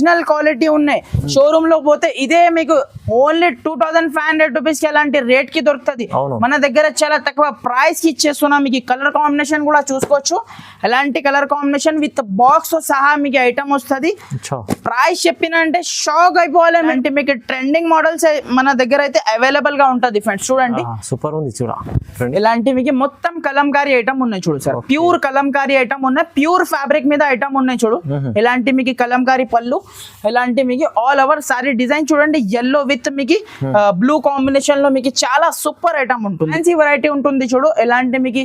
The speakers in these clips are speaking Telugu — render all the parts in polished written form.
ఒరిజినల్ క్వాలిటీ ఉన్నాయి. షోరూమ్ లో పోతే ఇదే మీకు ఓన్లీ 2500 రూపీస్ కి అలాంటి రేట్ కి దొరుకుతుంది. మన దగ్గర చాలా తక్కువ ప్రైస్ కి ఇచ్చేస్తున్నాం. మీకు కలర్ కాంబినేషన్ కూడా చూసుకోవచ్చు. ఎలాంటి కలర్ కాంబినేషన్ విత్ బాక్స్ తో సహా మీకు ఐటమ్ వస్తుంది. ప్రైస్ చెప్పిన అంటే షాక్ అయిపోవాలి. అంటే మీకు ట్రెండింగ్ మోడల్స్ మన దగ్గర అయితే అవైలబుల్ గా ఉంటది ఫ్రెండ్స్. చూడండి సూపర్ ఉంది. ఇలాంటి మీకు మొత్తం కలంకారీ ఐటమ్ ఉన్నాయి చూడు సార్. ప్యూర్ కలంకారీ ఐటమ్ ఉన్నాయి. ప్యూర్ ఫ్యాబ్రిక్ మీద ఐటమ్ ఉన్నాయి చూడు. ఇలాంటి మీకు కలంకారీ పళ్ళు, ఇలాంటి మీకు ఆల్ ఓవర్ సారీ డిజైన్ చూడండి. ఎల్లో విత్ మీకు బ్లూ కాంబినేషన్ లో మీకు చాలా సూపర్ ఐటమ్ ఉంటుంది. ఫ్యాన్సీ వెరైటీ ఉంటుంది చూడు. ఇలాంటి మీకు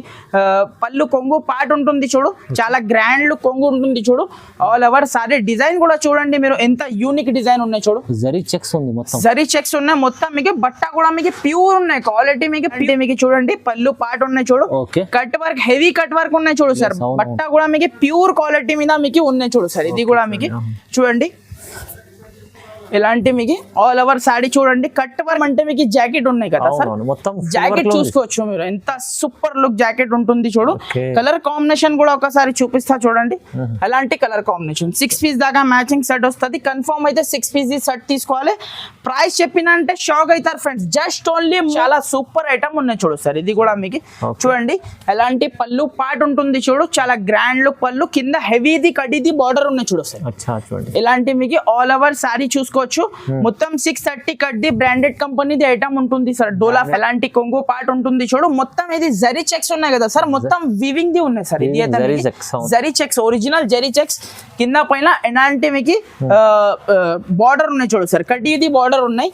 పళ్ళు కొంగు పార్ట్ ఉంటుంది చూడు. చాలా గ్రాండ్ లుక్ కొంగు ఉంటుంది చూడు. ఆల్ ఓవర్ సారీ డిజైన్ కూడా చూడండి మీరు ఎంత యూనిక్ డిజైన్ ఉన్నాయి చూడు. జరీ చెక్స్ ఉంది, మొత్తం జరీ చెక్స్ ఉన్నాయి. మొత్తం మీకు బట్ట కూడా మీకు ప్యూర్ ఉన్నాయి. క్వాలిటీ మీకు చూడండి. పళ్ళు పార్ట్ ఉన్నాయి చూడు. Cut work heavy cut work ఉన్నాయి చూడు సార్. బట్ట కూడా మీకు ప్యూర్ క్వాలిటీ మీద మీకు ఉన్నాయి చూడు సార్. ఇది కూడా మీకు చూడండి. ఇలాంటి మీకు ఆల్ ఓవర్ సాడీ చూడండి. కట్ వర్క్ అంటే మీకు జాకెట్ ఉన్నాయి కదా సార్. జాకెట్ చూసుకోవచ్చు మీరు. ఎంత సూపర్ లుక్ జాకెట్ ఉంటుంది చూడు. కలర్ కాంబినేషన్ కూడా ఒకసారి చూపిస్తా చూడండి. అలాంటి కలర్ కాంబినేషన్ 6 పీస్ దాకా మ్యాచింగ్ సెట్ వస్తుంది. కన్ఫర్మ్ అయితే 6 పీస్ సెట్ తీసుకోవాలి. ప్రైస్ చెప్పిన అంటే షాక్ అవుతారు ఫ్రెండ్స్. జస్ట్ ఓన్లీ చాలా సూపర్ ఐటమ్ ఉన్నాయి చూడు సార్. ఇది కూడా మీకు చూడండి. ఎలాంటి పళ్ళు పార్ట్ ఉంటుంది చూడు. చాలా గ్రాండ్ లుక్ పళ్ళు. కింద హెవీది కడిది బార్డర్ ఉన్నాయి చూడు సార్. ఇలాంటి మీకు ఆల్ ఓవర్ సారీ చూసుకో. మొత్తం 630 కడ్డి బ్రాండెడ్ కంపెనీది ఐటమ్ ఉంటుంది సార్. డోలా ఎలాంటి కొంగు పార్ట్ ఉంటుంది చూడు. మొత్తం ఇది జరీ చెక్స్ ఉన్నాయి కదా సార్. మొత్తం వివింగ్ ది ఉన్నాయి సార్. ఇది అయితే zari checks, original zari checks. కింద పైన ఎలాంటి మీకు బార్డర్ ఉన్నాయి చూడు సార్. కడ్డీది బార్డర్ ఉన్నాయి.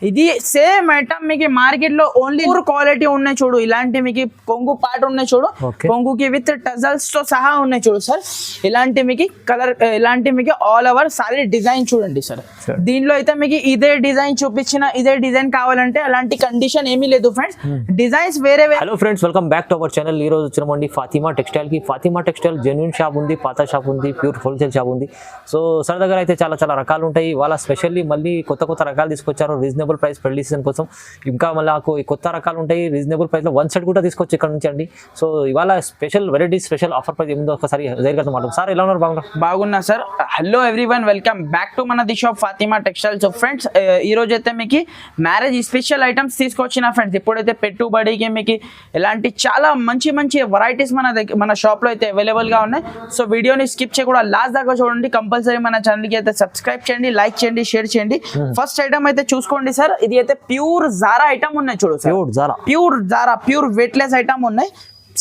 ఇది సేమ్ ఐటమ్ మీకు మార్కెట్ లో ఓన్లీ క్వాలిటీ ఉన్నాయి చూడు. ఇలాంటి మీకు కొంగు పార్ట్ ఉన్నాయి చూడు. కొంగుకి విత్ టజల్స్ తో సహా ఉన్నాయి చూడు సార్. ఇలాంటి మీకు కలర్, ఇలాంటి మీకు ఆల్ ఓవర్ సారీ డిజైన్ చూడండి సార్. దీనిలో అయితే మీకు ఇదే డిజైన్ చూపించిన ఇదే డిజైన్ కావాలంటే అలాంటి కండిషన్ ఏమీ లేదు ఫ్రెండ్స్. డిజైన్స్ వేరే. Hello friends, welcome back to our channel. ఈ రోజు వచ్చినామండి ఫాతిమా టెక్స్టైల్ కి. ఫాతిమా టెక్స్టైల్ జెన్యూన్ షాప్ ఉంది, పాత షాప్ ఉంది, ప్యూర్ హోల్సేల్ షాప్ ఉంది. సో సార్ దగ్గర అయితే చాలా చాలా రకాలు ఉంటాయి. వాళ్ళ స్పెషల్లీ మళ్ళీ కొత్త రకాలు తీసుకొచ్చారు. రీజనబుల్ ప్రైస్ పెళ్లి సీజన్ కోసం. ఇంకా మళ్ళీ కొత్త రకాలు ఉంటాయి. రీజనబుల్ ప్రైస్ లో 1 సెట్ కూడా తీసుకొచ్చి ఇక్కడ నుంచి అండి. సో ఇవాళ special variety, special offer price ఏముందో ఒకసారి జైర్గా మాట్లాడు. సార్ ఎలా ఉన్నారు? బాగున్నా sir. Hello everyone, welcome back to మన the shop Fatima textile. So friends, ఈ రోజు అయితే మీకు మ్యారేజ్ స్పెషల్ ఐటమ్స్ తీసుకొచ్చిన ఫ్రెండ్స్. ఇప్పుడైతే పెట్టుబడికి మీకు ఇలాంటి చాలా మంచి వెరైటీస్ మన షాప్ లో అయితే అవైలబుల్ గా ఉన్నాయి. సో వీడియోని స్కిప్ చేయకుండా లాస్ట్ దాకా చూడండి. కంపల్సరీ మన ఛానల్ కి అయితే సబ్స్క్రైబ్ చేయండి, లైక్ చేయండి, షేర్ చేయండి. ఫస్ట్ ఐటమ్ అయితే చూసుకోండి సార్. ఇది అయితే ప్యూర్ జారా ఐటమ్ ఉన్నాయి చూడు sir. Pure Zara pure weightless item ఉన్నాయి.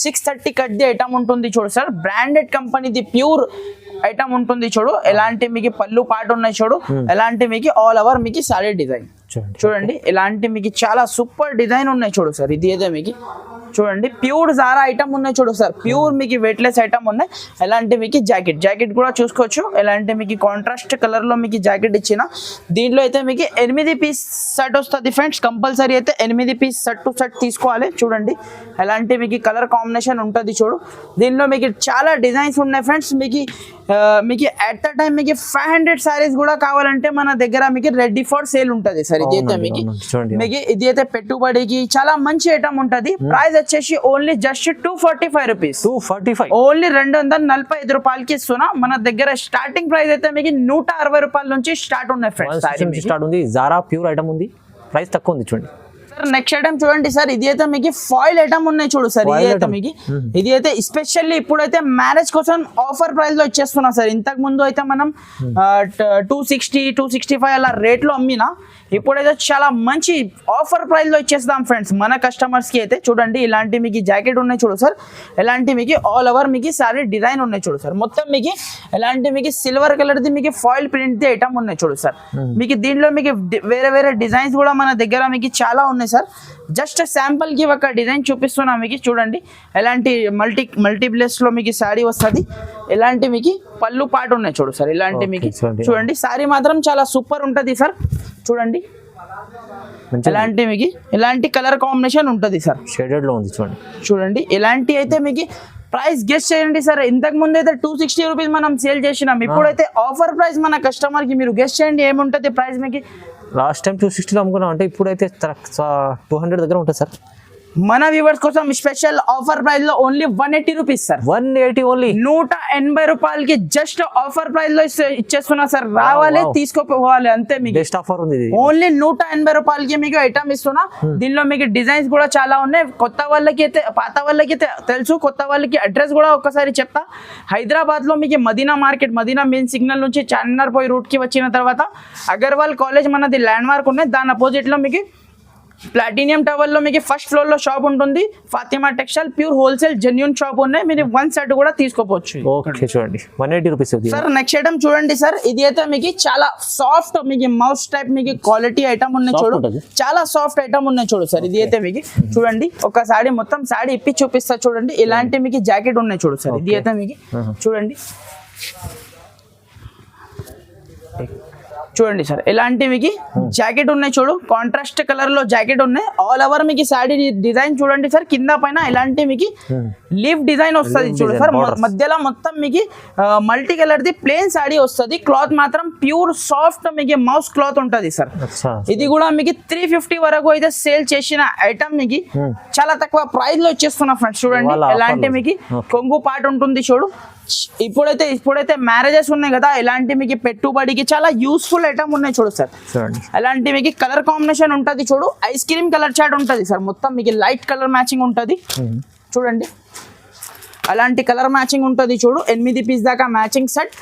630 కడ్డీ ఐటమ్ ఉంటుంది చూడు సార్. బ్రాండెడ్ కంపెనీది ప్యూర్ ఐటమ్ ఉంటుంది చూడు. ఎలాంటి మీకు పళ్ళు పాటు ఉన్నాయి చూడు. ఎలాంటి మీకు ఆల్ ఓవర్ మీకు సారీ డిజైన్ చూడండి. ఇలాంటి మీకు చాలా సూపర్ డిజైన్ ఉన్నాయి చూడు సార్. ఇది అయితే మీకు చూడండి ప్యూర్ జారా ఐటమ్ ఉన్నాయి చూడు సార్. ప్యూర్ మీకు వెయిట్లెస్ ఐటమ్ ఉన్నాయి. ఎలాంటి మీకు జాకెట్ కూడా చూసుకోవచ్చు. ఎలాంటి మీకు కాంట్రాస్ట్ కలర్ లో మీకు జాకెట్ ఇచ్చిన. దీంట్లో అయితే మీకు 8 పీస్ సెట్ వస్తుంది ఫ్రెండ్స్. కంపల్సరీ అయితే 8 పీస్ సెట్ టు సెట్ తీసుకోవాలి. చూడండి ఎలాంటి మీకు కలర్ కాంబినేషన్ ఉంటుంది చూడు. దీనిలో మీకు చాలా డిజైన్స్ ఉన్నాయి ఫ్రెండ్స్. మీకు అట్ ద టైం మీకు 500 సారీస్ కూడా కావాలంటే మన దగ్గర మీకు రెడీ ఫర్ సేల్ ఉంటుంది సార్. ఇది అయితే మీకు ఇది అయితే పెట్టుబడికి చాలా మంచి ఐటమ్ ఉంటుంది. ప్రైస్ వచ్చేసి ఓన్లీ జస్ట్ 245 రూపీస్. 245 ఓన్లీ 245 రూపాయలకి ఇస్తున్నా. మన దగ్గర స్టార్టింగ్ ప్రైస్ అయితే మీకు 160 రూపాయల నుంచి స్టార్ట్ ఉన్నాయి ఫ్రెండ్స్. స్టార్ట్ ఉంది. జారా ప్యూర్ ఐటమ్ ఉంది. ప్రైస్ తక్కువ ఉంది చూడండి. నెక్స్ట్ ఐటమ్ చూడండి సార్. ఇది అయితే మీకు ఫాయిల్ ఐటమ్ ఉన్నాయి చూడు సార్. ఇది అయితే మీకు ఇది అయితే స్పెషల్లీ ఇప్పుడైతే మ్యారేజ్ కోసం ఆఫర్ ప్రైస్ లో ఇచ్చేస్తున్నాం సార్. ఇంతకు ముందు అయితే మనం 260, 265 అలా రేట్ లో అమ్మినా. ఇప్పుడైతే చాలా మంచి ఆఫర్ ప్రైస్ లో ఇచ్చేస్తాం ఫ్రెండ్స్ మన కస్టమర్స్ కి అయితే. చూడండి ఇలాంటి మీకు జాకెట్ ఉన్నాయి చూడు సార్. ఎలాంటి మీకు ఆల్ ఓవర్ మీకు సారీ డిజైన్ ఉన్నాయి చూడు సార్. మొత్తం మీకు ఎలాంటి మీకు సిల్వర్ కలర్ ది మీకు ఫాయిల్ ప్రింట్ ది ఐటమ్ ఉన్నాయి చూడు సార్. మీకు దీంట్లో మీకు వేరే డిజైన్స్ కూడా మన దగ్గర మీకు చాలా ఉన్నాయి సార్. జస్ట్ శాంపుల్ కి ఒక డిజైన్ చూపిస్తున్నా మీకు. చూడండి ఎలాంటి మల్టీప్లెక్స్ లో మీకు సారీ వస్తుంది. ఎలాంటి మీకు పళ్ళు పాటు ఉన్నాయి చూడు సార్. ఇలాంటి మీకు చూడండి సారీ మాత్రం చాలా సూపర్ ఉంటది సార్. చూడండి ఎలాంటి మీకు ఇలాంటి కలర్ కాంబినేషన్ ఉంటది సార్. షేడెడ్ లో ఉంది చూడండి. ఇలాంటి అయితే మీకు ప్రైస్ గెస్ట్ చేయండి సార్. ఇంతకు ముందు అయితే 260 రూపీస్ మనం సేల్ చేసినాం. ఇప్పుడైతే ఆఫర్ ప్రైస్ మన కస్టమర్ కి మీరు గెస్ట్ చేయండి ఏముంటది ప్రైస్ మీకు. లాస్ట్ టైం 260 అమ్ముకున్నాం అంటే ఇప్పుడైతే 200 దగ్గర ఉంటుంది సార్. మన వ్యూవర్స్ కోసం స్పెషల్ ఆఫర్ ప్రైస్ లో ఓన్లీ 180 రూపీస్ సార్. 180 ఓన్లీ. 180 రూపాయలకి జస్ట్ ఆఫర్ ప్రైస్ లో ఇచ్చేస్తున్నా సార్. రావాలి తీసుకోపోవాలి అంతే. మీకు బెస్ట్ ఆఫర్ ఉంది. ఓన్లీ 180 రూపాయలకి మీకు ఐటమ్ ఇస్తున్నా. దీనిలో మీకు డిజైన్స్ కూడా చాలా ఉన్నాయి. కొత్త వాళ్ళకి అయితే పాత వాళ్ళకి తెలుసు, కొత్త వాళ్ళకి అడ్రస్ కూడా ఒక్కసారి చెప్తా. హైదరాబాద్ లో మీకు Madina market, Madina main signal నుంచి చార్మినార్ పోయి రూట్ కి వచ్చిన తర్వాత అగర్వాల్ కాలేజ్ మనది ల్యాండ్ మార్క్ ఉన్నాయి. దాని అపోజిట్ లో మీకు ప్లాటినియం టవర్ లో మీకు ఫస్ట్ ఫ్లోర్ లో షాప్ ఉంటుంది. Fatima textile pure wholesale genuine shop ఉన్నాయి. మీరు 1 సెట్ కూడా తీసుకోవచ్చు. ఓకే చూడండి 180 రూపీస్ సార్. నెక్స్ట్ ఐటమ్ చూడండి సార్. ఇది అయితే మీకు చాలా సాఫ్ట్ మీకు మౌస్ టైప్ మీకు క్వాలిటీ ఐటమ్ ఉన్నాయి చూడు. చాలా సాఫ్ట్ ఐటమ్ ఉన్నాయి చూడు సార్. ఇది అయితే మీకు చూడండి ఒక సాడీ మొత్తం సాడీ ఇప్పి చూపిస్తా చూడండి. ఇలాంటి మీకు జాకెట్ ఉన్నాయి చూడు సార్. ఇది అయితే మీకు చూడండి చూడండి సార్. ఇలాంటి మీకు జాకెట్ ఉన్నాయి చూడు. కాంట్రాస్ట్ కలర్ లో జాకెట్ ఉన్నాయి. ఆల్ ఓవర్ మీకు సాడీ డిజైన్ చూడండి సార్. కింద పైన ఇలాంటి మీకు లీఫ్ డిజైన్ వస్తుంది చూడు సార్. మధ్యలో మొత్తం మీకు మల్టీ కలర్ ది ప్లేన్ సాడీ వస్తుంది. క్లాత్ మాత్రం ప్యూర్ సాఫ్ట్ మీకు మౌస్ క్లాత్ ఉంటది సార్. ఇది కూడా మీకు 350 వరకు అయితే సేల్ చేసిన ఐటమ్ మీకు చాలా తక్కువ ప్రైస్ లో ఇచ్చేస్తున్నా ఫ్రెండ్స్. చూడండి ఇలాంటి మీకు కొంగు పాట ఉంటుంది చూడు. ఇప్పుడైతే మ్యారేజెస్ ఉన్నాయి కదా, ఇలాంటి మీకు పెట్టుబడికి చాలా యూస్ఫుల్ ఐటమ్ ఉన్నాయి చూడు సార్. అలాంటి మీకు కలర్ కాంబినేషన్ ఉంటది చూడు. ఐస్ క్రీమ్ కలర్ చాట్ ఉంటది సార్. మొత్తం మీకు లైట్ కలర్ మ్యాచింగ్ ఉంటది చూడండి. అలాంటి కలర్ మ్యాచింగ్ ఉంటది చూడు. 8 పీస్ దాకా మ్యాచింగ్ సెట్.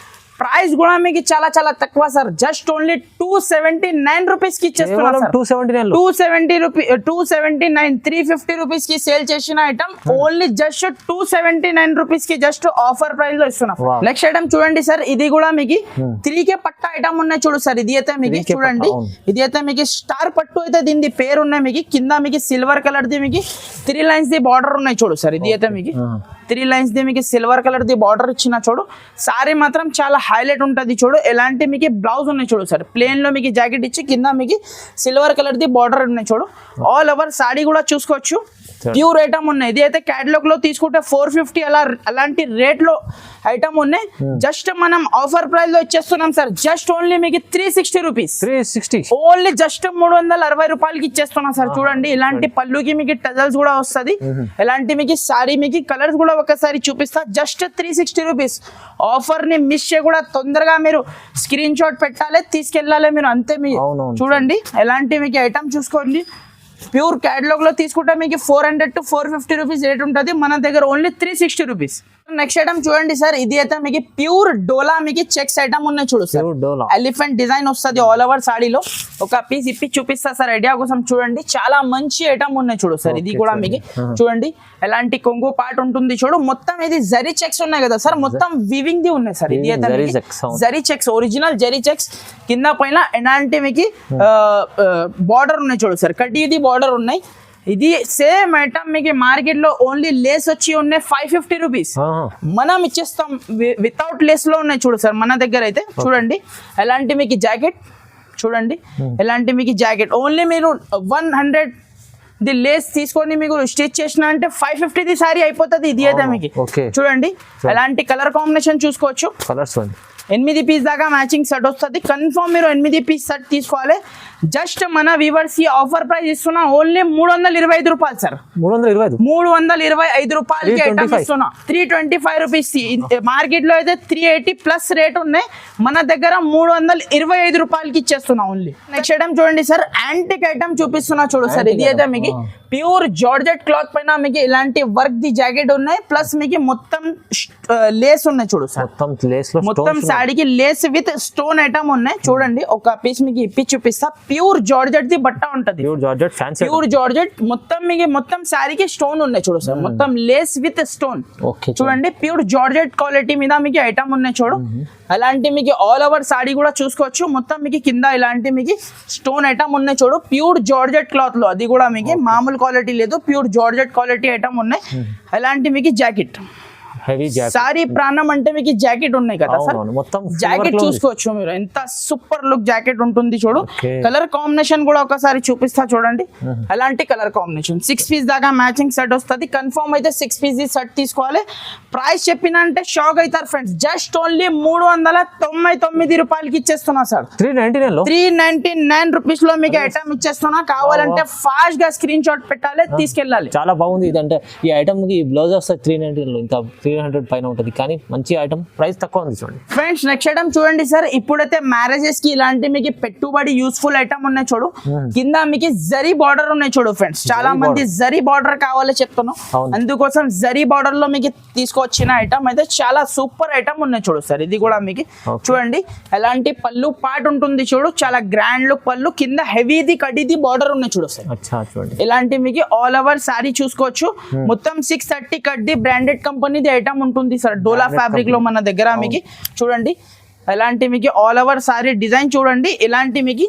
ప్రైస్ కూడా మీకు చాలా చాలా తక్కువ సార్. జస్ట్ ఓన్లీ 279 రూపీస్ కి ఇచ్చేస్తున్నా సార్. 279 350 రూపీస్ కి సేల్ చేసిన ఐటమ్ ఓన్లీ జస్ట్ 279 రూపీస్ కి జస్ట్ ఆఫర్ ప్రైస్ లో ఇస్తున్నా. నెక్స్ట్ ఐటమ్ చూడండి సార్. ఇది కూడా మీకు 3K పట్ట ఐటమ్ ఉన్నాయి చూడు సార్. ఇది అయితే మీకు చూడండి. ఇది అయితే మీకు స్టార్ పట్టు అయితే దీని పేరు ఉన్నాయి. మీకు కింద మీకు సిల్వర్ కలర్ ది మీకు 3 లైన్స్ ది బార్డర్ ఉన్నాయి చూడు సార్. ఇది అయితే మీకు 3 లైన్స్ ది మీకు సిల్వర్ కలర్ ది బార్డర్ ఇచ్చిన చూడు. సారీ మాత్రం చాలా హైలైట్ ఉంటది చూడు. ఎలాంటి మీకు బ్లౌజ్ ఉన్నాయి చూడు సార్. ప్లేన్ లో మీకు జాకెట్ ఇచ్చి కింద మీకు సిల్వర్ కలర్ ది బార్డర్ ఉన్నాయి చూడు. ఆల్ ఓవర్ సాడీ కూడా చూసుకోవచ్చు. ప్యూర్ ఐటమ్ ఉన్నాయి. ఇది అయితే క్యాటలాగ్ లో తీసుకుంటే 450 అలాంటి రేట్ లో ఐటమ్ ఉన్నాయి. జస్ట్ మనం ఆఫర్ ప్రైస్ లో ఇచ్చేస్తున్నాం సార్. జస్ట్ ఓన్లీ మీకు 360 రూపీస్. 360 ఓన్లీ జస్ట్ 360 రూపాయలకి ఇచ్చేస్తున్నాం సార్. చూడండి ఇలాంటి పళ్ళుకి మీకు టజల్స్ కూడా వస్తుంది. ఇలాంటి మీకు సారీ మీకు కలర్స్ కూడా ఒకసారి చూపిస్తా. Just 360 rupees. ఆఫర్ ని మిస్ చేయకుండా తొందరగా మీరు స్క్రీన్ షాట్ పెట్టాలి, తీసుకెళ్ళాలి మీరు అంతే. మీ చూడండి ఎలాంటి మీకు ఐటమ్ చూసుకోండి. ప్యూర్ క్యాటలాగ్ లో తీసుకుంటే మీకు 400 to 450 రూపీస్ రేట్ ఉంటుంది. మన దగ్గర ఓన్లీ 360 రూపీస్. నెక్స్ట్ ఐటమ్ చూడండి సార్. ఇది అయితే మీకు ప్యూర్ డోలా మీకు చెక్స్ ఐటమ్ ఉన్నాయి చూడు సార్. ఎలిఫెంట్ డిజైన్ వస్తుంది ఆల్ ఓవర్ సాడీలో. ఒక పీస్ ఇప్పి చూపిస్తా సార్ ఐడియా కోసం. చూడండి చాలా మంచి ఐటమ్ ఉన్నాయి చూడు సార్. ఇది కూడా మీకు చూడండి ఎలాంటి కొంగు పార్ట్ ఉంటుంది చూడు. మొత్తం ఇది జరీ చెక్స్ ఉన్నాయి కదా సార్. మొత్తం వివింగ్ ది ఉన్నాయి సార్. ఇది అయితే zari checks, original zari checks. కింద పైన ఎలాంటి మీకు బార్డర్ ఉన్నాయి చూడు సార్. కడ్డీది బార్డర్ ఉన్నాయి. ఇది సేమ్ ఐటమ్ మీకు మార్కెట్ లో ఓన్లీ లేస్ వచ్చి ఉన్నాయి 550 రూపీస్. మనం ఇచ్చేస్తాం వితౌట్ లేస్ లో ఉన్నాయి చూడు సార్ మన దగ్గర అయితే. చూడండి ఎలాంటి మీకు జాకెట్ చూడండి. ఎలాంటి మీకు జాకెట్ ఓన్లీ మీరు 100 ది లేస్ తీసుకొని మీకు స్టిచ్ చేసిన అంటే 550 ది సారీ అయిపోతుంది. ఇది అయితే మీకు చూడండి ఎలాంటి కలర్ కాంబినేషన్ చూసుకోవచ్చు. 8 పీస్ దాకా మ్యాచింగ్ సెట్ వస్తుంది. కన్ఫర్మ్ మీరు 8 పీస్ సెట్ తీసుకోవాలి. జస్ట్ మన వ్యూవర్స్ ఈ ఆఫర్ ప్రైస్ ఇస్తున్నా ఓన్లీ 325 రూపాయలు సార్. 325 రూపాయలకి ఐటమ్ ఇస్తున్నా. 325 రూపీస్. మార్కెట్ లో అయితే 380 ప్లస్ రేట్ ఉన్నాయి. మన దగ్గర 325 రూపాయలకి ఇచ్చేస్తున్నా ఓన్లీ. నెక్స్ట్ ఐటమ్ చూడండి సార్. యాంటిక్ ఐటమ్ చూపిస్తున్నా చూడు సార్. ఇది అయితే మీకు ప్యూర్ జార్జెట్ క్లాత్ పైన మీకు ఇలాంటి వర్క్ ది జాకెట్ ఉన్నాయి. ప్లస్ మీకు మొత్తం లేస్ ఉన్నాయి చూడు సార్. మొత్తం సాడీకి లేస్ విత్ స్టోన్ ఐటమ్ ఉన్నాయి చూడండి. ఒక పీస్ మీకు ఇప్పి చూపిస్తా. ప్యూర్ జార్జెట్ ది బట్ట ఉంటది. ప్యూర్ జార్జెట్ మొత్తం సారీకి స్టోన్ ఉన్నాయి చూడు సార్. మొత్తం లేస్ విత్ స్టోన్ చూడండి. ప్యూర్ జార్జెట్ క్వాలిటీ మీద మీకు ఐటమ్ ఉన్నాయి చూడు. అలాంటి మీకు ఆల్ ఓవర్ సాడీ కూడా చూసుకోవచ్చు. మొత్తం మీకు కింద ఇలాంటి మీకు స్టోన్ ఐటమ్ ఉన్నాయి చూడు. ప్యూర్ జార్జెట్ క్లాత్ లో. అది కూడా మీకు మామూలు క్వాలిటీ లేదు. ప్యూర్ జార్జెట్ క్వాలిటీ ఐటమ్ ఉన్నాయి. అలాంటి మీకు జాకెట్ హెవీ జాకెట్ సారీ ప్రాణం అంటే మీకు జాకెట్ ఉన్నాయి కదా సార్, మొత్తం జాకెట్ చూసుకోవచ్చు మీరు, ఎంత సూపర్ లుక్ జాకెట్ ఉంటుంది చూడు. Okay. కలర్ కాంబినేషన్ కూడా ఒకసారి చూపిస్తా చూడండి. అలాంటి కలర్ కాంబినేషన్ 6 పీస్ దాకా మ్యాచింగ్ సెట్ వస్తుంది. కన్ఫర్మ్ అయితే 6 పీస్ సెట్ తీసుకోవాలి. ప్రైస్ చెప్పిన అంటే షాక్ అవుతారు ఫ్రెండ్స్. జస్ట్ ఓన్లీ 399 రూపాయలకి ఇచ్చేస్తున్నా సార్. 399 లో 399 రూపీస్ లో మీకు ఐటమ్ ఇచ్చేస్తున్నా. కావాలంటే ఫాస్ట్ గా స్క్రీన్ షాట్ పెట్టాలి, తీసుకెళ్ళాలి. చాలా బాగుంది. ఇదంటే ఈ ఐటమ్ కి బ్లౌజ్ వస్తుంది 399 లో, ఇంకా 300 పైన ఉంటుంది, కానీ మంచి ఐటమ్, ప్రైస్ తక్కువ ఉంది చూడండి ఫ్రెండ్స్. నెక్స్ట్ ఐటమ్ చూడండి సార్. ఇప్పుడైతే మ్యారేజెస్ కి ఇలాంటి మీకు పెట్టుబడి యూస్ఫుల్ ఐటమ్ ఉన్నాయి చూడు. కింద మీకు జరీ బార్డర్ ఉన్నాయి చూడు ఫ్రెండ్స్. చాలా మంది జరీ బార్డర్ కావాలి చెప్తున్నాం, అందుకోసం జరీ బార్డర్ లో మీకు తీసుకొచ్చిన ఐటమ్ అయితే చాలా సూపర్ ఐటమ్ ఉన్నాయి చూడు సార్. ఇది కూడా మీకు చూడండి ఎలాంటి పళ్ళు పార్ట్ ఉంటుంది చూడు, చాలా గ్రాండ్ లుక్ పళ్ళు, కింద హెవీది కడిది బార్డర్ ఉన్నాయి చూడు సార్. చూడండి ఇలాంటి మీకు ఆల్ ఓవర్ సారీ చూసుకోవచ్చు. మొత్తం 630 కడ్డి బ్రాండెడ్ కంపెనీది ఐటమ్ ఉంటుంది సార్. డోలా ఫ్యాబ్రిక్ లో మన దగ్గర మీకు చూడండి ఎలాంటి మీకు ఆల్ ఓవర్ సారీ డిజైన్ చూడండి. ఇలాంటి మీకు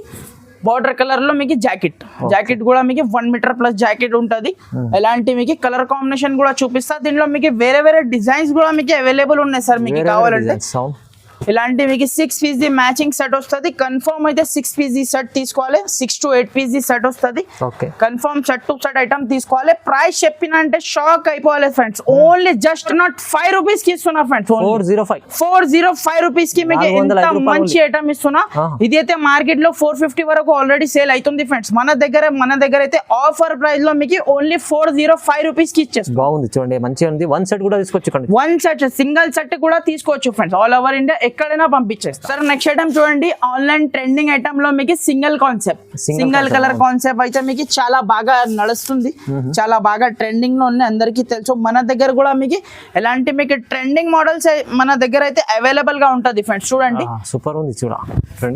బార్డర్ కలర్ లో మీకు జాకెట్ కూడా మీకు 1 మీటర్ ప్లస్ జాకెట్ ఉంటుంది. ఎలాంటి మీకు కలర్ కాంబినేషన్ కూడా చూపిస్తా. దీనిలో మీకు వేరే వేరే డిజైన్స్ కూడా మీకు అవైలబుల్ ఉన్నాయి సార్. మీకు కావాలంటే ఇలాంటి మీకు 6 పీస్ ది మ్యాచింగ్ సెట్ వస్తుంది. కన్ఫర్మ్ అయితే 6 పీస్ ది సెట్ తీసుకోవాలి. 6 to 8 పీస్ ది సెట్ వస్తుంది. Confirm set to set item తీసుకోవాలి. ప్రైస్ చెప్పిన అంటే షాక్ అయిపోవాలి friends. Only just not 5 rupees కి ఇస్తున్నా ఫ్రెండ్స్. 405 రూపీస్ కి మీకు ఎంత మంచి ఐటమ్ ఇస్తున్నా. ఇది అయితే మార్కెట్ లో 450 వరకు ఆల్రెడీ సేల్ అవుతుంది ఫ్రెండ్స్. మన దగ్గర అయితే ఆఫర్ ప్రైస్ లో మీకు ఓన్లీ 405 రూపీస్ కి ఇచ్చేస్తాం. బాగుంది చూడండి, మంచిగా ఉంది. 1 సెట్ కూడా తీసుకోవచ్చు, 1 సెట్ సింగిల్ సెట్ కూడా తీసుకోవచ్చు ఫ్రెండ్స్. ఆల్ ఓవర్ ఇండియా ఎక్కడైనా పంపించేస్తారు సార్. నెక్స్ట్ ఐటమ్ చూడండి. ఆన్లైన్ ట్రెండింగ్ ఐటమ్ లో మీకు సింగిల్ కలర్ కాన్సెప్ట్ అయితే మీకు చాలా బాగా నడుస్తుంది, చాలా బాగా ట్రెండింగ్ లో ఉన్నాయి, అందరికీ తెలుసు. మన దగ్గర కూడా మీకు ఎలాంటి మీకు ట్రెండింగ్ మోడల్స్ మన దగ్గర అయితే అవైలబుల్ గా ఉంటది ఫ్రెండ్స్. చూడండి సూపర్ ఉంది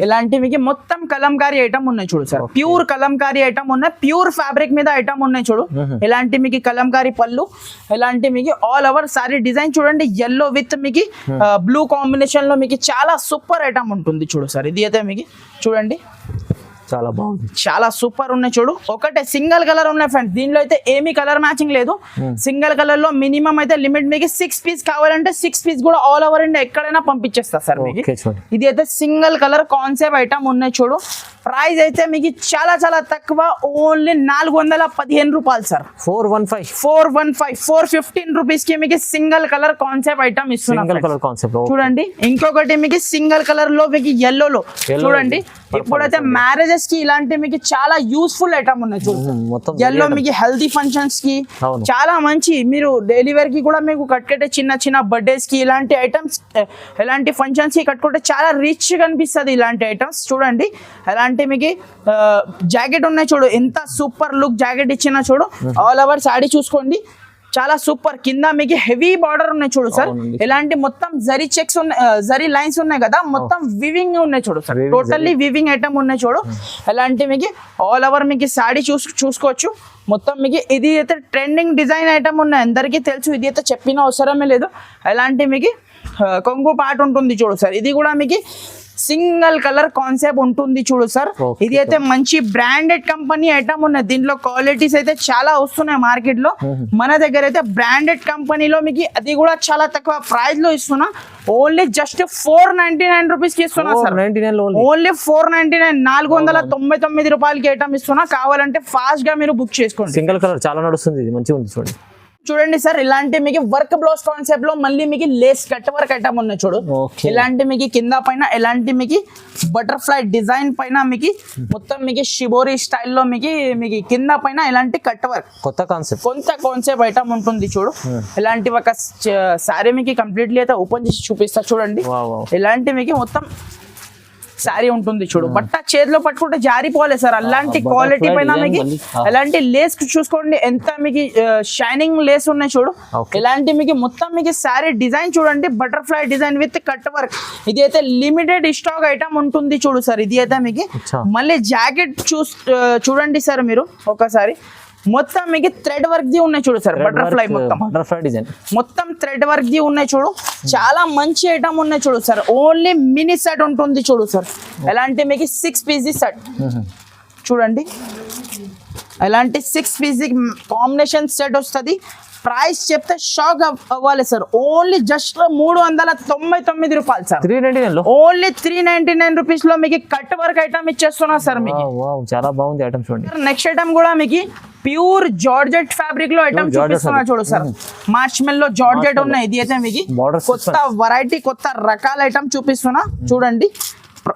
ఇలాంటి మీకు మొత్తం కలంకారీ ఐటమ్ ఉన్నాయి చూడు సార్. ప్యూర్ కలంకారీ ఐటమ్ ఉన్నాయి, ప్యూర్ ఫ్యాబ్రిక్ మీద ఐటమ్ ఉన్నాయి చూడు. ఇలాంటి మీకు కలంకారీ పళ్ళు, ఇలాంటి మీకు ఆల్ ఓవర్ సారీ డిజైన్ చూడండి. ఎల్లో విత్ మీకు బ్లూ కాంబినేషన్ లో మీకు చాలా సూపర్ ఐటమ్ ఉంటుంది చూడు సార్. ఇది అయితే మీకు చూడండి చాలా బాగుంది, చాలా సూపర్ ఉన్నాయి చూడు. ఒకటే సింగిల్ కలర్ ఉన్నాయి ఫ్రెండ్స్. దీనిలో అయితే ఏమీ కలర్ మ్యాచింగ్ లేదు. సింగిల్ కలర్ లో మినిమం అయితే లిమిట్ మీకు 6 పీస్ కావాలంటే 6 పీస్ కూడా ఆల్ ఓవర్ ఇండియా ఎక్కడైనా పంపించేస్తా సార్ మీకు. ఇది అయితే సింగిల్ కలర్ కాన్సెప్ట్ ఐటమ్ ఉన్నాయి చూడు. ప్రైస్ అయితే మీకు చాలా చాలా తక్కువ, ఓన్లీ 415 రూపాయలు సార్. 415 రూపీస్ కి మీకు సింగిల్ కలర్ కాన్సెప్ట్ ఐటమ్ ఇస్తున్నా చూడండి. ఇంకొకటి మీకు సింగిల్ కలర్ లో మీకు ఎల్లో లో చూడండి. ఇప్పుడైతే మ్యారేజెస్ కి ఇలాంటి మీకు చాలా యూస్ఫుల్ ఐటమ్ ఉన్నాయి చూడండి. ఎల్లో మీకు హెల్దీ ఫంక్షన్స్ కి చాలా మంచి, మీరు డైలీ వేర్ కి కూడా మీకు కట్టుకుంటే చిన్న బర్త్డేస్ కి ఇలాంటి ఐటమ్స్, ఇలాంటి ఫంక్షన్స్ కి కట్టుకుంటే చాలా రిచ్ కనిపిస్తుంది ఇలాంటి ఐటమ్స్. చూడండి అలాంటి మీకు జాకెట్ ఉన్నాయి చూడు, ఎంత సూపర్ లుక్ జాకెట్ ఇచ్చిన చూడు. ఆల్ ఓవర్ సాడీ చూసుకోండి, చాలా సూపర్. కింద మీకు హెవీ బార్డర్ ఉన్నాయి చూడు సార్. ఇలాంటి మొత్తం జరీ చెక్స్ ఉన్నాయి, జరీ లైన్స్ ఉన్నాయి కదా, మొత్తం వివింగ్ ఉన్నాయి చూడు సార్. టోటల్లీ వివింగ్ ఐటమ్ ఉన్నాయి చూడు. అలాంటి మీకు ఆల్ ఓవర్ మీకు సాడీ చూసుకోవచ్చు. మొత్తం మీకు ఇది అయితే ట్రెండింగ్ డిజైన్ ఐటమ్ ఉన్నాయి, అందరికీ తెలుసు. ఇది అయితే చెప్పిన అవసరమే లేదు. అలాంటి మీకు కొంగు పార్ట్ ఉంటుంది చూడు సార్. ఇది కూడా మీకు సింగిల్ కలర్ కాన్సెప్ట్ ఉంటుంది చూడు సార్. ఇది అయితే మంచి బ్రాండెడ్ కంపెనీ ఐటమ్ ఉన్నాయి. దీంట్లో క్వాలిటీస్ అయితే చాలా వస్తున్నాయి మార్కెట్ లో. మన దగ్గర అయితే బ్రాండెడ్ కంపెనీలో మీకు అది కూడా చాలా తక్కువ ప్రైస్ లో ఇస్తున్నా. ఓన్లీ జస్ట్ 499 రూపీస్ కి ఇస్తున్నా సార్. ఓన్లీ 499, 499 రూపాయలకి ఐటమ్ ఇస్తున్నా. కావాలంటే ఫాస్ట్ గా మీరు బుక్ చేసుకోండి. సింగిల్ కలర్ చాలా నడుస్తుంది, ఇది మంచిగా ఉంది చూడండి. చూడండి సార్, ఇలాంటి మీకు వర్క్ బ్లౌజ్ కాన్సెప్ట్ లో మళ్ళీ మీకు లేస్ కట్ వర్క్ ఐటమ్ ఉన్నాయి చూడు. ఇలాంటి మీకు కింద పైన ఇలాంటి మీకు బటర్ఫ్లై డిజైన్ పైన మీకు మొత్తం మీకు షిబోరి స్టైల్లో మీకు కింద పైన ఇలాంటి కట్ వర్క్ కొత్త కాన్సెప్ట్ ఐటమ్ ఉంటుంది చూడు. ఇలాంటి ఒక సారీ మీకు కంప్లీట్లీ అయితే ఓపెన్ చేసి చూపిస్తా చూడండి. ఇలాంటి మీకు మొత్తం సారీ ఉంటుంది చూడు. బట్ట చేతిలో పట్టుకుంటే జారిపోవాలి సార్. అలాంటి క్వాలిటీ పైన మీకు ఎలాంటి లేస్ చూసుకోండి, ఎంత మీకు షైనింగ్ లేస్ ఉన్నాయి చూడు. ఇలాంటి మీకు మొత్తం మీకు సారీ డిజైన్ చూడండి, butterfly design with cut work. ఇది అయితే లిమిటెడ్ స్టాక్ ఐటమ్ ఉంటుంది చూడు సార్. ఇది అయితే మీకు మళ్ళీ జాకెట్ చూడండి సార్ మీరు ఒకసారి. మొత్తం మీకు థ్రెడ్ వర్క్ ది ఉన్నాయి చూడు సార్. బటర్ఫ్లై డిజైన్ మొత్తం థ్రెడ్ వర్క్ ది ఉన్నాయి చూడు. చాలా మంచి ఐటమ్ ఉన్నాయి చూడు సార్. ఓన్లీ మినీ సెట్ ఉంటుంది చూడు సార్. ఎలాంటి మీకు 6 పీస్ సెట్ చూడండి. ఎలాంటి 6 పీస్ కాంబినేషన్ సెట్ వస్తుంది. ప్రైస్ చెప్తే షాక్ అవ్వాలి సార్. ఓన్లీ జస్ట్ 399 రూపాయలు సార్. 399 లో ఓన్లీ 399 రూపీస్ లో మీకు కట్ వర్క్ ఐటమ్ ఇచ్చేస్తున్నా సార్ మీకు. చాలా బాగుంది ఐటమ్ చూడండి. నెక్స్ట్ ఐటమ్ కూడా మీకు ప్యూర్ జార్జెట్ ఫ్యాబ్రిక్ లో ఐటమ్ చూపిస్తున్నా చూడు సార్. మార్ష్మెల్ లో జార్జెట్ ఉన్నాయి. ఇది అయితే మీకు కొత్త వెరైటీ కొత్త రకాల ఐటమ్ చూపిస్తున్నా చూడండి.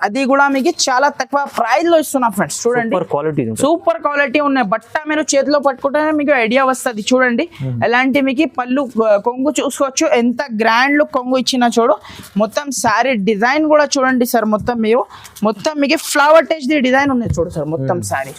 అది కూడా మీకు చాలా తక్కువ ప్రైస్ లో ఇస్తున్నా ఫ్రెండ్స్. చూడండి సూపర్ క్వాలిటీ ఉన్నాయి. బట్ట మీరు చేతిలో పట్టుకుంటేనే మీకు ఐడియా వస్తుంది. చూడండి ఎలాంటి మీకు పళ్ళు కొంగు చూసుకోవచ్చు. ఎంత గ్రాండ్ లుక్ కొంగు ఇచ్చిన చూడు. మొత్తం శారీ డిజైన్ కూడా చూడండి సార్. మొత్తం మీకు ఫ్లవర్ టచ్ ది డిజైన్ ఉన్నాయి చూడు సార్. మొత్తం శారీ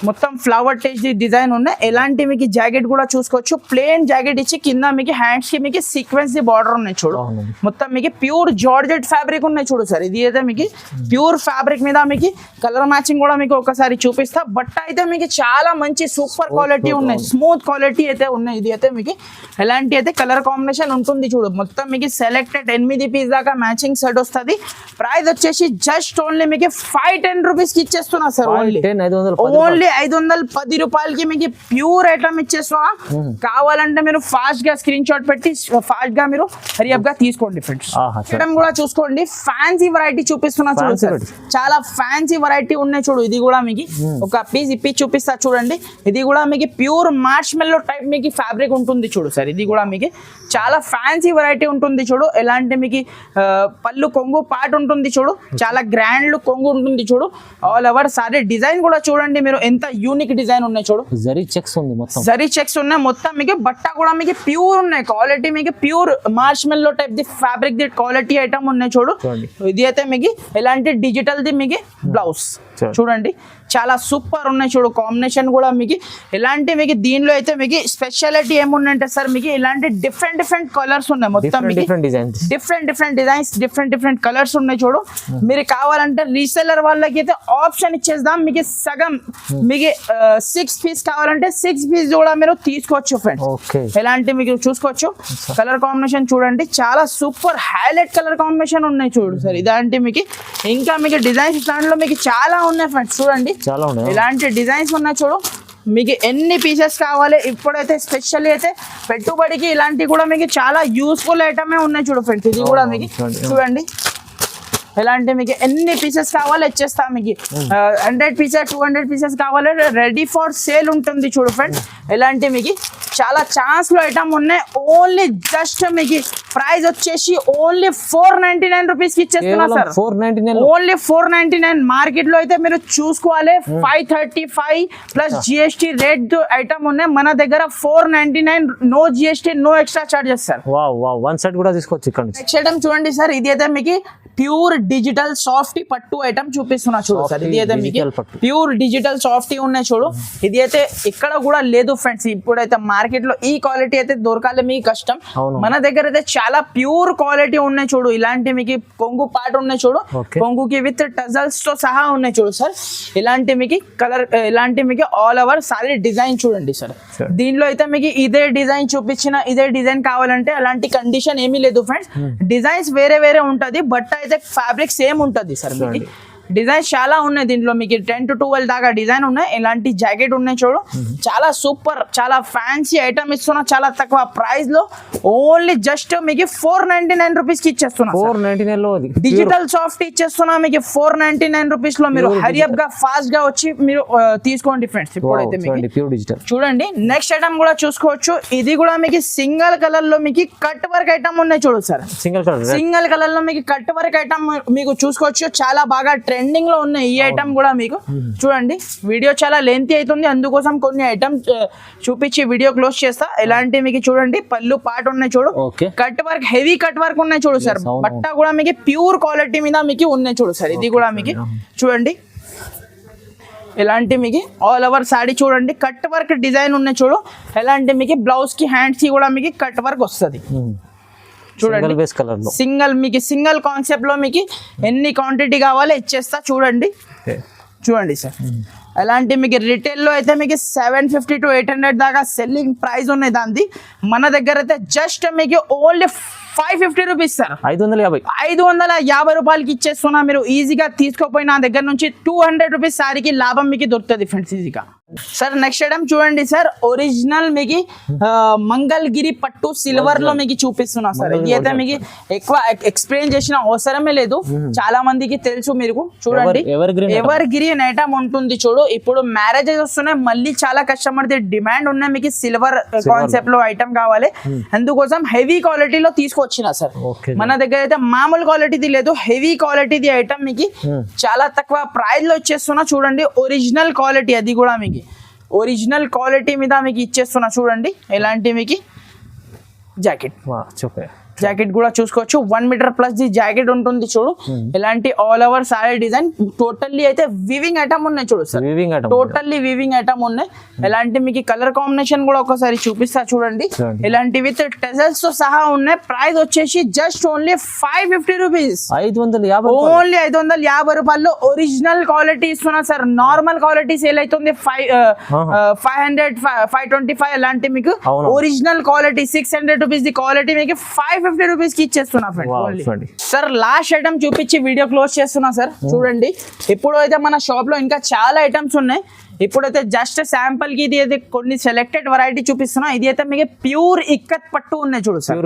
మొత్తం ఫ్లవర్ టచ్ ది డిజైన్ ఉన్నాయి. ఎలాంటి మీకు జాకెట్ కూడా చూసుకోవచ్చు. ప్లేన్ జాకెట్ ఇచ్చి కింద మీకు హ్యాండ్స్ కి మీకు సీక్వెన్స్ ది బార్డర్ ఉన్నాయి చూడు. మొత్తం మీకు ప్యూర్ జార్జెట్ ఫ్యాబ్రిక్ ఉన్నాయి చూడు సార్. ఇది అయితే మీకు ప్యూర్ ఫ్యాబ్రిక్ మీద మీకు కలర్ మ్యాచింగ్ కూడా మీకు ఒకసారి చూపిస్తా. బట్ట అయితే మీకు చాలా మంచి సూపర్ క్వాలిటీ ఉన్నాయి. స్మూత్ క్వాలిటీ అయితే ఉన్నాయి. ఇది అయితే మీకు ఎలాంటి అయితే కలర్ కాంబినేషన్ ఉంటుంది చూడు. మొత్తం మీకు సెలెక్టెడ్ 8 పీస్ దాకా మ్యాచింగ్ సెట్ వస్తుంది. ప్రైస్ వచ్చేసి జస్ట్ ఓన్లీ మీకు 510 రూపీస్ కి ఇచ్చేస్తున్నా సార్. ఓన్లీ 510 రూపాయలకి మీకు ప్యూర్ ఐటమ్ ఇచ్చేస్తున్నా. కావాలంటే మీరు ఫాస్ట్ గా స్క్రీన్ షాట్ పెట్టి ఫాస్ట్ గా మీరు హరియప్ గా తీసుకోండి ఫ్రెండ్స్. ఐటమ్ కూడా చూసుకోండి. ఫ్యాన్సీ వెరైటీ చూపిస్తున్నా చూడు సార్. చాలా ఫ్యాన్సీ వెరైటీ ఉన్నాయి చూడు. ఇది కూడా మీకు ఒక పీస్ ఇప్పి చూపిస్తా చూడండి. ఇది కూడా మీకు ప్యూర్ మార్ష్మెల్లో టైప్ మీకు ఫ్యాబ్రిక్ ఉంటుంది చూడు సార్. ఇది కూడా మీకు చాలా ఫ్యాన్సీ వెరైటీ ఉంటుంది చూడు. ఎలాంటి మీకు పళ్ళు కొంగు పార్ట్ ఉంటుంది చూడు. చాలా గ్రాండ్ లుక్ కొంగు ఉంటుంది చూడు. ఆల్ ఓవర్ సారీ డిజైన్ కూడా చూడండి మీరు. ఎంత యూనిక్ డిజైన్ ఉన్నాయి చూడు. జరీ చెక్స్ ఉంది మొత్తం. జరీ చెక్స్ ఉన్నాయి మొత్తం మీకు. బట్ట కూడా మీకు ప్యూర్ ఉన్నాయి. క్వాలిటీ మీకు pure మార్ష్మెల్లో type the fabric the quality item ఉన్నాయి చూడు. ఇది అయితే మీకు ఎలాంటి డిజిటల్ ది మీకు బ్లౌజ్ చూడండి. చాలా సూపర్ ఉన్నాయి చూడు. కాంబినేషన్ కూడా మీకు ఎలాంటి మీకు దీనిలో అయితే మీకు స్పెషాలిటీ ఏమున్నాయంటే సార్ మీకు ఇలాంటి డిఫరెంట్ కలర్స్ ఉన్నాయి. మొత్తం డిఫరెంట్ డిజైన్స్ డిఫరెంట్ కలర్స్ ఉన్నాయి చూడు. మీరు కావాలంటే రీసెల్లర్ వాళ్ళకి అయితే ఆప్షన్ ఇచ్చేద్దాం. మీకు సగం మీకు 6 పీస్ కావాలంటే 6 పీస్ కూడా మీరు తీసుకోవచ్చు ఫ్రెండ్స్. ఎలాంటి మీకు చూసుకోవచ్చు. కలర్ కాంబినేషన్ చూడండి. చాలా సూపర్ హైలైట్ కలర్ కాంబినేషన్ ఉన్నాయి చూడు సార్. ఇలాంటి మీకు ఇంకా మీకు డిజైన్స్ దాంట్లో మీకు చాలా ఉన్నాయి ఫ్రెండ్స్. చూడండి ఇలాంటి డిజైన్స్ ఉన్నాయి చూడు. మీకు ఎన్ని పీసెస్ కావాలి. ఇప్పుడైతే స్పెషల్లీ అయితే పెట్టుబడికి ఇలాంటివి కూడా మీకు చాలా యూస్ఫుల్ ఐటమే ఉన్నాయి చూడు ఫ్రెండ్స్. ఇది కూడా మీకు చూడండి. ఎలాంటి మీకు ఎన్ని పీసెస్ కావాలి ఇచ్చేస్తా. మీకు 100 పీసెస్ 200 పీసెస్ కావాలి రెడీ ఫర్ సేల్ ఉంటుంది చూడు ఫ్రెండ్స్. ఎలాంటి మీకు చాలా ఛాన్స్ లో ఐటమ్ ఉన్నాయి. ఓన్లీ జస్ట్ మీకు ప్రైస్ వచ్చేసి ఓన్లీ 499 రూపీస్ కి ఇచ్చేస్తున్నా సార్. 499 ఓన్లీ 499. మార్కెట్ లో అయితే మీరు చూసుకోవాలి 535 ప్లస్ జిఎస్టీ రేట్ ఐటమ్ ఉన్నాయి. మన దగ్గర 499 no GST no extra charges sir. One set కూడా తీసుకోవచ్చు ఇక్కడ నుంచి. నెక్స్ట్ ఐటమ్ చూడండి సార్. ఇది అయితే మీకు ప్యూర్ డిజిటల్ సాఫ్టీ పట్టు ఐటమ్ చూపిస్తున్నా చూడు సార్. ఇది అయితే మీకు ప్యూర్ డిజిటల్ సాఫ్టీ ఉన్నాయి చూడు. ఇది అయితే ఇక్కడ కూడా లేదు ఫ్రెండ్స్. ఇప్పుడైతే మార్కెట్ లో ఈ క్వాలిటీ అయితే దొరకాలి మీకు కష్టం. మన దగ్గర అయితే చాలా ప్యూర్ క్వాలిటీ ఉన్నాయి చూడు. ఇలాంటి మీకు కొంగు పాట ఉన్నాయి చూడు. కొంగుకి విత్ టజల్స్ తో సహా ఉన్నాయి చూడు సార్. ఇలాంటి మీకు కలర్ ఇలాంటి మీకు ఆల్ ఓవర్ సారీ డిజైన్ చూడండి సార్. దీనిలో అయితే మీకు ఇదే డిజైన్ చూపించిన ఇదే డిజైన్ కావాలంటే అలాంటి కండిషన్ ఏమీ లేదు ఫ్రెండ్స్. డిజైన్స్ వేరే ఉంటది. బట్ అయితే ఫ్యాబ్రిక్ సేమ్ ఉంటది సార్. మీకు డిజైన్స్ చాలా ఉన్నాయి దీంట్లో. మీకు 10 to 12 దాకా డిజైన్ ఉన్నాయి. ఇలాంటి జాకెట్ ఉన్నాయి చూడు. చాలా సూపర్ చాలా ఫ్యాన్సీ ఐటమ్ ఇస్తున్నా చాలా తక్కువ ప్రైస్ లో. ఓన్లీ జస్ట్ మీకు 499 రూపీస్ కి ఇచ్చేస్తున్నా. 499 లో డిజిటల్ సాఫ్ట్ ఇచ్చేస్తున్నా మీకు 499 రూపీస్ లో. మీరు హరియప్ గా ఫాస్ట్ గా వచ్చి మీరు తీసుకోండి ఫ్రెండ్స్. ఇప్పుడైతే మీకు ప్యూర్ డిజిటల్ చూడండి. నెక్స్ట్ ఐటమ్ కూడా చూసుకోవచ్చు. ఇది కూడా మీకు సింగిల్ కలర్ లో మీకు కట్ వర్క్ ఐటమ్ ఉన్నాయి చూడు సార్. సింగిల్ కలర్ లో మీకు కట్ వర్క్ ఐటమ్ మీకు చూసుకోవచ్చు. చాలా బాగా ట్రెండింగ్ లో ఉన్నాయి ఈ ఐటమ్ కూడా మీకు. చూడండి వీడియో చాలా లెంతీ అవుతుంది. అందుకోసం కొన్ని ఐటమ్ చూపించి వీడియో క్లోజ్ చేస్తా. ఎలాంటి మీకు చూడండి పళ్ళు పాట ఉన్నాయి చూడు. Cut work heavy cut work ఉన్నాయి చూడు సార్. బట్ట కూడా మీకు ప్యూర్ క్వాలిటీ మీద మీకు ఉన్నాయి చూడు సార్. ఇది కూడా మీకు చూడండి. ఎలాంటి మీకు ఆల్ ఓవర్ సాడీ చూడండి. కట్ వర్క్ డిజైన్ ఉన్నాయి చూడు. ఎలాంటి మీకు బ్లౌజ్ కి హ్యాండ్స్ కి కూడా మీకు కట్ వర్క్ వస్తుంది చూడండి. సింగిల్ మీకు సింగిల్ కాన్సెప్ట్ లో మీకు ఎన్ని క్వాంటిటీ కావాలో ఇచ్చేస్తా చూడండి. చూడండి సార్. అలాంటి మీకు రిటైల్ లో అయితే మీకు 750 to 800 దాకా సెల్లింగ్ ప్రైస్ ఉన్నాయి దాన్ని. మన దగ్గర అయితే జస్ట్ మీకు ఓన్లీ 550 రూపీస్ సార్. 550 రూపాయలకి ఇచ్చేస్తున్నా. మీరు ఈజీగా తీసుకోపోయి నా దగ్గర నుంచి 200 రూపీస్ సారీకి లాభం మీకు దొరుకుతుంది ఫ్రెండ్స్ ఈజీగా. సార్ నెక్స్ట్ ఐటమ్ చూడండి సార్, ఒరిజినల్ మీకు మంగళగిరి పట్టు సిల్వర్ లో మీకు చూపిస్తున్నా సార్. ఇది అయితే మీకు ఎక్కువ ఎక్స్ప్లెయిన్ చేసిన అవసరమే లేదు, చాలా మందికి తెలుసు. మీరు చూడండి ఎవర్ గ్రీన్ ఐటమ్ ఉంటుంది చూడు. ఇప్పుడు మ్యారేజెస్ వస్తున్నాయి, మళ్ళీ చాలా కస్టమర్ డిమాండ్ ఉన్నాయి మీకు సిల్వర్ కాన్సెప్ట్ లో ఐటమ్ కావాలి, అందుకోసం హెవీ క్వాలిటీలో తీసుకొచ్చిన సార్. మన దగ్గర అయితే మామూలు క్వాలిటీది లేదు, హెవీ క్వాలిటీది ఐటమ్ మీకు చాలా తక్కువ ప్రైస్ లో ఇచ్చేస్తున్నా చూడండి. ఒరిజినల్ క్వాలిటీ, అది కూడా మీకు ఒరిజినల్ క్వాలిటీ మీద మీకు ఇచ్చేస్తున్నా చూడండి. ఎలాంటి మీకు జాకెట్ కూడా చూసుకోవచ్చు, 1 మీటర్ ప్లస్ ది జాకెట్ ఉంటుంది చూడు. ఇలాంటి all over sorry design, totally అయితే వివింగ్ ఐటమ్ ఉన్నాయి చూడు సార్, టోటల్లీ వివింగ్ ఐటమ్ ఉన్నాయి. ఎలాంటి మీకు కలర్ కాంబినేషన్ కూడా ఒకసారి చూపిస్తా చూడండి. ఇలాంటి విత్ టెజల్స్ తో సహా ఉన్నాయి. ప్రైస్ వచ్చేసి జస్ట్ ఓన్లీ 550 రూపీస్, ఓన్లీ 550 రూపాయలు. ఒరిజినల్ క్వాలిటీ ఇస్తున్నా సార్. నార్మల్ క్వాలిటీ సేల్ అవుతుంది 500 525, అలాంటి మీకు original quality 600 rupees the quality మీకు 550 రూపీస్ కి ఇచ్చేస్తున్నా ఫ్రెండ్. సార్ లాస్ట్ ఐటమ్ చూపించి వీడియో క్లోజ్ చేస్తున్నా సార్. చూడండి ఇప్పుడు అయితే మన షాప్ లో ఇంకా చాలా ఐటమ్స్ ఉన్నాయి. ఇప్పుడైతే జస్ట్ శాంపుల్ కి ఇది అయితే కొన్ని సెలెక్టెడ్ వెరైటీ చూపిస్తున్నా. ఇది అయితే మీకు ప్యూర్ ఇక్కత్ పట్టు ఉన్నాయి చూడు సార్,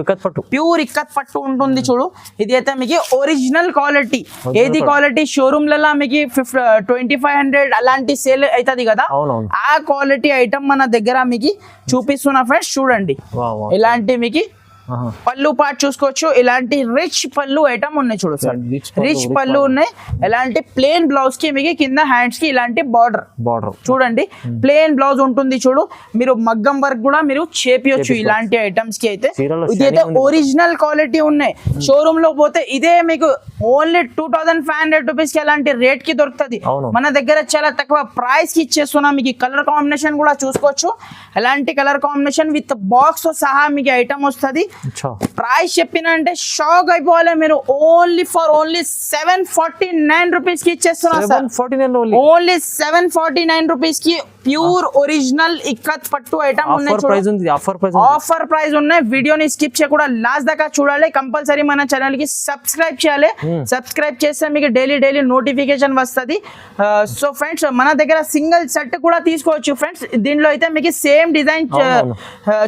ప్యూర్ ఇక్కత్ పట్టు ఉంటుంది చూడు. ఇది అయితే మీకు ఒరిజినల్ క్వాలిటీ, ఏది క్వాలిటీ షోరూమ్ లలో మీకు 2500 అలాంటి సేల్ అవుతుంది కదా, ఆ క్వాలిటీ ఐటమ్ మన దగ్గర మీకు చూపిస్తున్నా ఫ్రెండ్స్. చూడండి ఇలాంటి మీకు పళ్ళు పార్ట్ చూసుకోవచ్చు. ఇలాంటి రిచ్ పళ్ళు ఐటమ్ ఉన్నాయి చూడు సార్, రిచ్ పళ్ళు ఉన్నాయి. ఎలాంటి ప్లేన్ బ్లౌజ్ కి మీకు కింద హ్యాండ్స్ కి ఇలాంటి బార్డర్ చూడండి, ప్లేన్ బ్లౌజ్ ఉంటుంది చూడు. మీరు మగ్గం వర్క్ కూడా మీరు చేపియొచ్చు ఇలాంటి ఐటమ్స్ కి. అయితే ఇది అయితే ఒరిజినల్ క్వాలిటీ ఉన్నాయి. షోరూమ్ లో పోతే ఇదే మీకు ఓన్లీ 2500 రూపీస్ కి అలాంటి రేట్ కి దొరుకుతుంది. మన దగ్గర చాలా తక్కువ ప్రైస్ కి ఇచ్చేస్తున్నాం. మీకు కలర్ కాంబినేషన్ కూడా చూసుకోవచ్చు. ఎలాంటి కలర్ కాంబినేషన్ విత్ బాక్స్ తో సహా మీకు ఐటమ్ వస్తుంది. ప్రైస్ చెప్పిన అంటే షాక్ అయిపోవాలి మీరు. ఓన్లీ 749 రూపీస్ కి ఇచ్చేస్తున్నా. ఓన్లీ 749 రూపీస్ కి ప్యూర్ ఒరిజినల్ ఇక్కత్ పట్టు ఐటమ్ ఉన్నాయి. ఆఫర్ ప్రైస్ ఉన్నాయి. వీడియోని స్కిప్ చేయకుండా లాస్ట్ దాకా చూడాలి. కంపల్సరీ మన ఛానల్ కి సబ్స్క్రైబ్ చేయాలి. సబ్స్క్రైబ్ చేస్తే మీకు డైలీ నోటిఫికేషన్ వస్తుంది. సో ఫ్రెండ్స్ మన దగ్గర సింగిల్ సెట్ కూడా తీసుకోవచ్చు ఫ్రెండ్స్. దీనిలో అయితే మీకు సేమ్ డిజైన్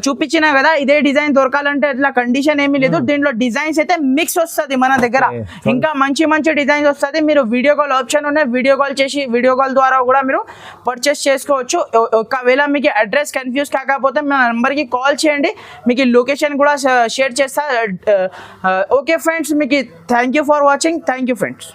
చూపించిన కదా, ఇదే డిజైన్ దొరకాలంటే ఇట్లా కండిషన్ ఏమీ లేదు. దీంట్లో డిజైన్స్ అయితే మిక్స్ వస్తుంది మన దగ్గర, ఇంకా మంచి డిజైన్స్ వస్తుంది. మీరు వీడియో కాల్ ఆప్షన్ ఉన్నాయి, వీడియో కాల్ చేసి వీడియో కాల్ ద్వారా కూడా మీరు పర్చేస్ చేసుకోవచ్చు. ఒకవేళ మీకు అడ్రస్ కన్ఫ్యూజ్ కాకపోతే మా నెంబర్కి కాల్ చేయండి, మీకు లొకేషన్ కూడా షేర్ చేస్తా. ఓకే ఫ్రెండ్స్, మీకు thank you for watching. Thank you friends.